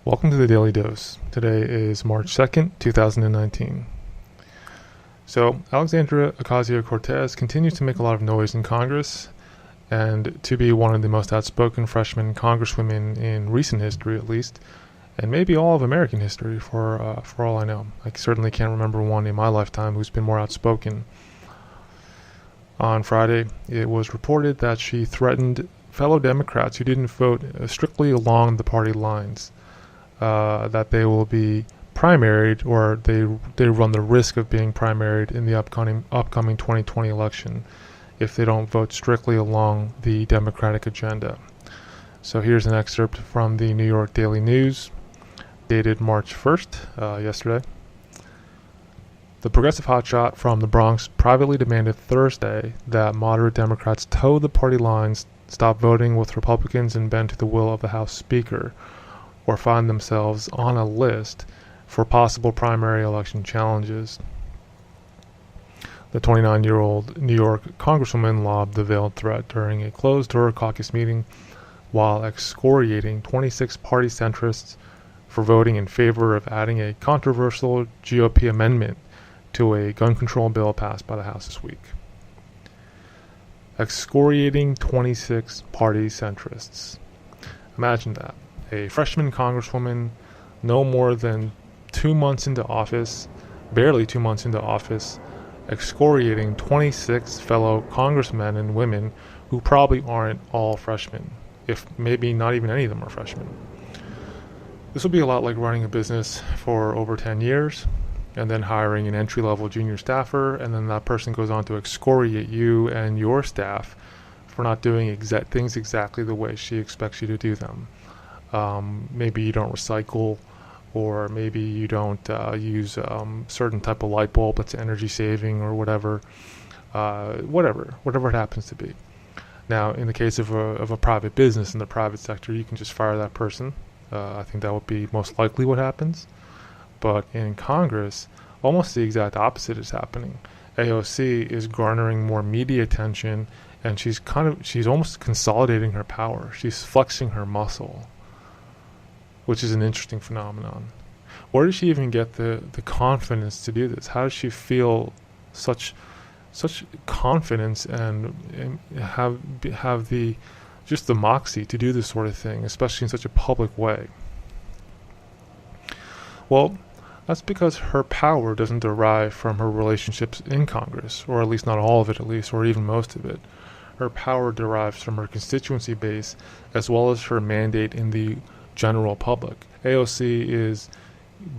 Welcome to the Daily Dose. Today is March 2nd, 2019. So, Alexandria Ocasio-Cortez continues to make a lot of noise in Congress and to be one of the most outspoken freshman congresswomen in recent history, at least, and maybe all of American history for all I know. I certainly can't remember one in my lifetime who's been more outspoken. On Friday, it was reported that she threatened fellow Democrats who didn't vote strictly along the party lines that they will be primaried, or they run the risk of being primaried in the upcoming 2020 election if they don't vote strictly along the Democratic agenda. So here's an excerpt from the New York Daily News, dated March 1st, yesterday. The progressive hotshot from the Bronx privately demanded Thursday that moderate Democrats toe the party lines, stop voting with Republicans, and bend to the will of the House Speaker, or find themselves on a list for possible primary election challenges. The 29-year-old New York congresswoman lobbed the veiled threat during a closed-door caucus meeting while excoriating 26 party centrists for voting in favor of adding a controversial GOP amendment to a gun control bill passed by the House this week. Excoriating 26 party centrists. Imagine that. A freshman congresswoman, no more than 2 months into office, barely 2 months into office, excoriating 26 fellow congressmen and women who probably aren't all freshmen, if maybe not even any of them are freshmen. This would be a lot like running a business for over 10 years and then hiring an entry-level junior staffer, and then that person goes on to excoriate you and your staff for not doing things exactly the way she expects you to do them. Maybe you don't recycle, or maybe you don't use certain type of light bulb that's energy saving, or whatever it happens to be. Now, in the case of a private business in the private sector, you can just fire that person. I think that would be most likely what happens. But in Congress, almost the exact opposite is happening. AOC is garnering more media attention, and she's almost consolidating her power. She's flexing her muscle, which is an interesting phenomenon. Where does she even get the confidence to do this? How does she feel such confidence and have the moxie to do this sort of thing, especially in such a public way? Well, that's because her power doesn't derive from her relationships in Congress, or at least not all of it, at least, or even most of it. Her power derives from her constituency base, as well as her mandate in the general public. AOC is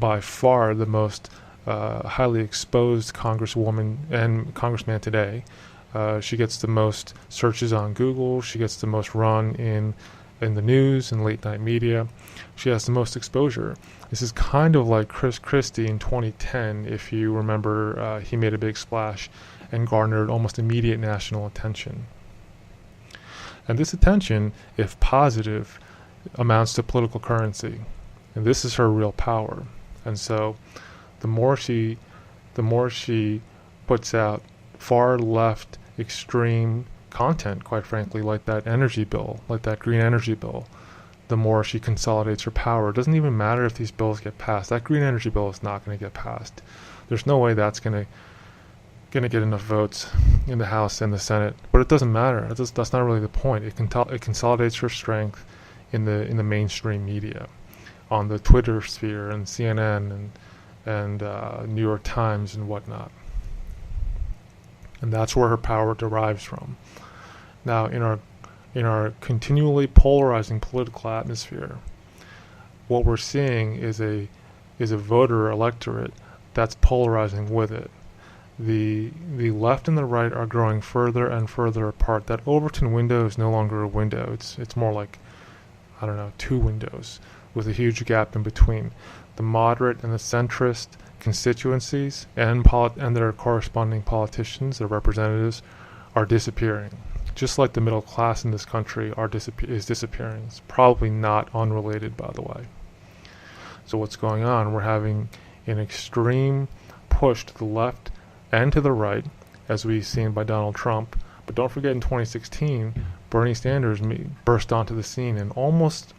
by far the most highly exposed congresswoman and congressman today. She gets the most searches on Google. She gets the most run in the news and late night media. She has the most exposure. This is kind of like Chris Christie in 2010, if you remember. He made a big splash and garnered almost immediate national attention. And this attention, if positive, amounts to political currency, and this is her real power. And so the more she puts out far left extreme content, quite frankly, like that energy bill, like that green energy bill, the more she consolidates her power. It doesn't even matter if these bills get passed. That green energy bill is not going to get passed. There's no way that's going to get enough votes in the House and the Senate, but it doesn't matter. That's not really the point. It consolidates her strength in the mainstream media, on the Twitter sphere and CNN and New York Times and whatnot. And that's where her power derives from. Now, in our continually polarizing political atmosphere, what we're seeing is a voter electorate that's polarizing with it. The left and the right are growing further and further apart. That Overton window is no longer a window. It's more like, I don't know, two windows with a huge gap in between. The moderate and the centrist constituencies and their corresponding politicians, their representatives, are disappearing. Just like the middle class in this country is disappearing. It's probably not unrelated, by the way. So what's going on? We're having an extreme push to the left and to the right, as we've seen by Donald Trump. But don't forget, in 2016, Bernie Sanders burst onto the scene and almost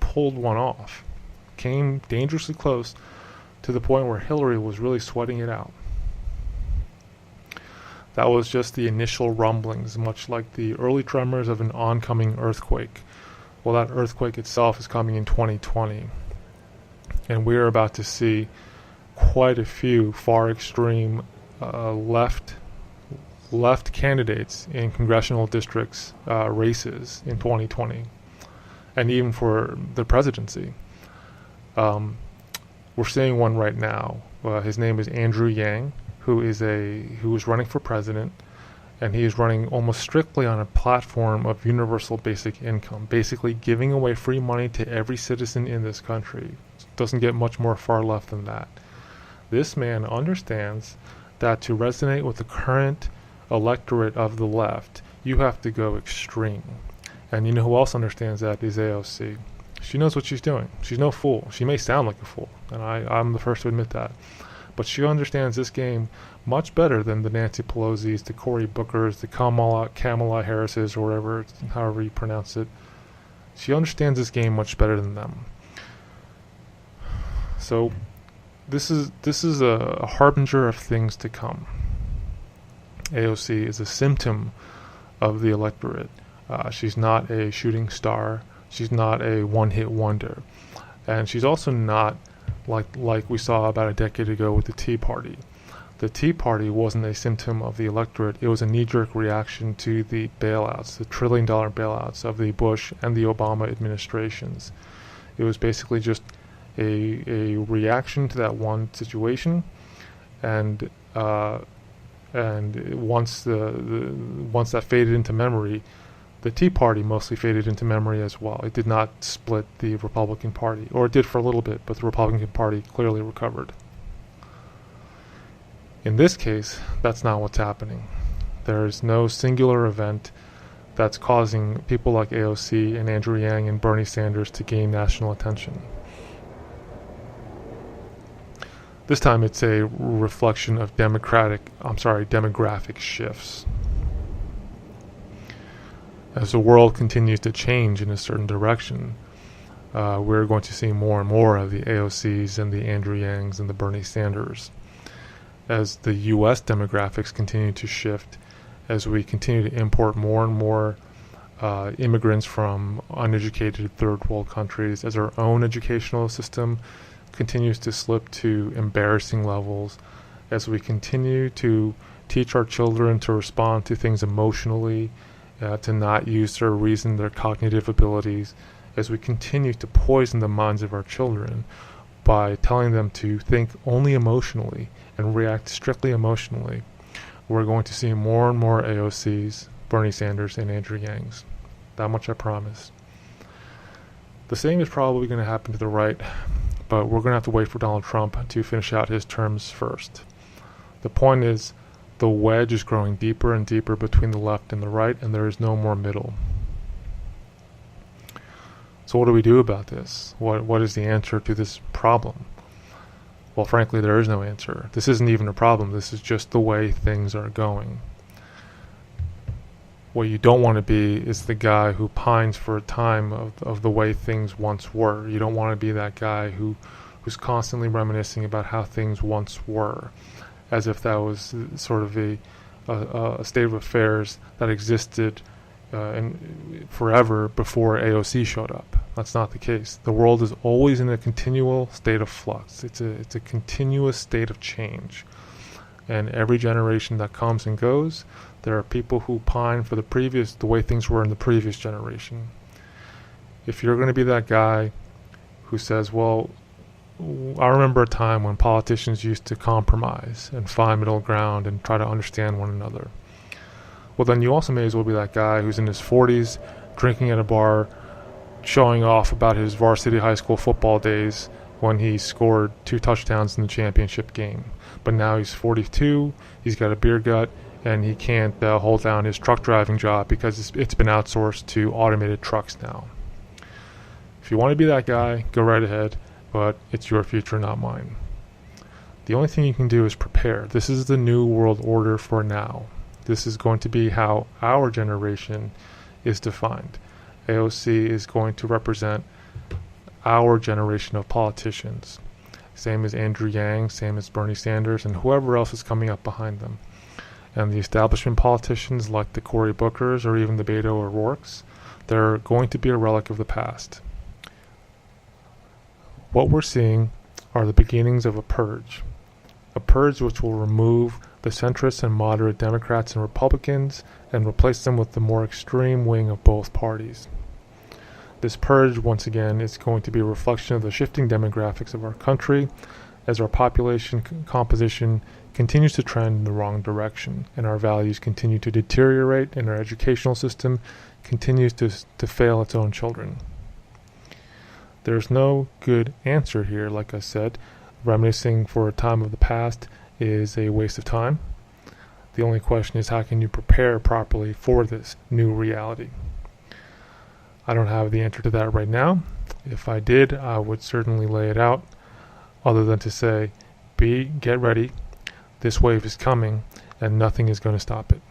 pulled one off. came dangerously close to the point where Hillary was really sweating it out. That was just the initial rumblings, much like the early tremors of an oncoming earthquake. Well, that earthquake itself is coming in 2020. And we're about to see quite a few far extreme left candidates in congressional districts races in 2020, and even for the presidency. We're seeing one right now. His name is Andrew Yang, who is running for president, and he is running almost strictly on a platform of universal basic income, basically giving away free money to every citizen in this country. Doesn't get much more far left than that. This man understands that to resonate with the current electorate of the left, you have to go extreme. And you know who else understands that is AOC. She knows what she's doing. She's no fool. She may sound like a fool, and I'm the first to admit that. But she understands this game much better than the Nancy Pelosi's, the Cory Bookers, the Kamala Harris's, or however you pronounce it. She understands this game much better than them. So this is a harbinger of things to come. AOC is a symptom of the electorate. She's not a shooting star. She's not a one-hit wonder. And she's also not like we saw about a decade ago with the Tea Party. The Tea Party wasn't a symptom of the electorate. It was a knee-jerk reaction to the bailouts, the trillion-dollar bailouts of the Bush and the Obama administrations. It was basically just a reaction to that one situation, and once that faded into memory, the Tea Party mostly faded into memory as well. It did not split the Republican Party, or it did for a little bit, but the Republican Party clearly recovered. In this case, that's not what's happening. There is no singular event that's causing people like AOC and Andrew Yang and Bernie Sanders to gain national attention. This time it's a reflection of demographic shifts. As the world continues to change in a certain direction, we're going to see more and more of the AOCs and the Andrew Yangs and the Bernie Sanders. As the U.S. demographics continue to shift, as we continue to import more and more immigrants from uneducated third world countries, as our own educational system continues to slip to embarrassing levels, as we continue to teach our children to respond to things emotionally, to not use their reason, their cognitive abilities, as we continue to poison the minds of our children by telling them to think only emotionally and react strictly emotionally, we're going to see more and more AOCs, Bernie Sanders, and Andrew Yangs. That much I promise. The same is probably going to happen to the right, but we're going to have to wait for Donald Trump to finish out his terms first. The point is, the wedge is growing deeper and deeper between the left and the right, and there is no more middle. So what do we do about this? What is the answer to this problem? Well, frankly, there is no answer. This isn't even a problem. This is just the way things are going. What you don't want to be is the guy who pines for a time of the way things once were. You don't want to be that guy who's constantly reminiscing about how things once were, as if that was sort of a state of affairs that existed forever before AOC showed up. That's not the case. The world is always in a continual state of flux. It's a continuous state of change. And every generation that comes and goes, there are people who pine for the way things were in the previous generation. If you're going to be that guy who says, well, I remember a time when politicians used to compromise and find middle ground and try to understand one another. Well, then you also may as well be that guy who's in his 40s, drinking at a bar, showing off about his varsity high school football days when he scored 2 touchdowns in the championship game. But now he's 42, he's got a beer gut, and he can't hold down his truck driving job because it's been outsourced to automated trucks now. If you want to be that guy, go right ahead, but it's your future, not mine. The only thing you can do is prepare. This is the new world order for now. This is going to be how our generation is defined. AOC is going to represent our generation of politicians. Same as Andrew Yang, same as Bernie Sanders, and whoever else is coming up behind them. And the establishment politicians like the Cory Bookers or even the Beto O'Rourkes, they're going to be a relic of the past. What we're seeing are the beginnings of a purge which will remove the centrist and moderate Democrats and Republicans and replace them with the more extreme wing of both parties. This purge, once again, is going to be a reflection of the shifting demographics of our country as our population composition continues to trend in the wrong direction and our values continue to deteriorate and our educational system continues to fail its own children. There's no good answer here, like I said. Reminiscing for a time of the past is a waste of time. The only question is, how can you prepare properly for this new reality? I don't have the answer to that right now. If I did, I would certainly lay it out, other than to say, get ready, this wave is coming, and nothing is going to stop it.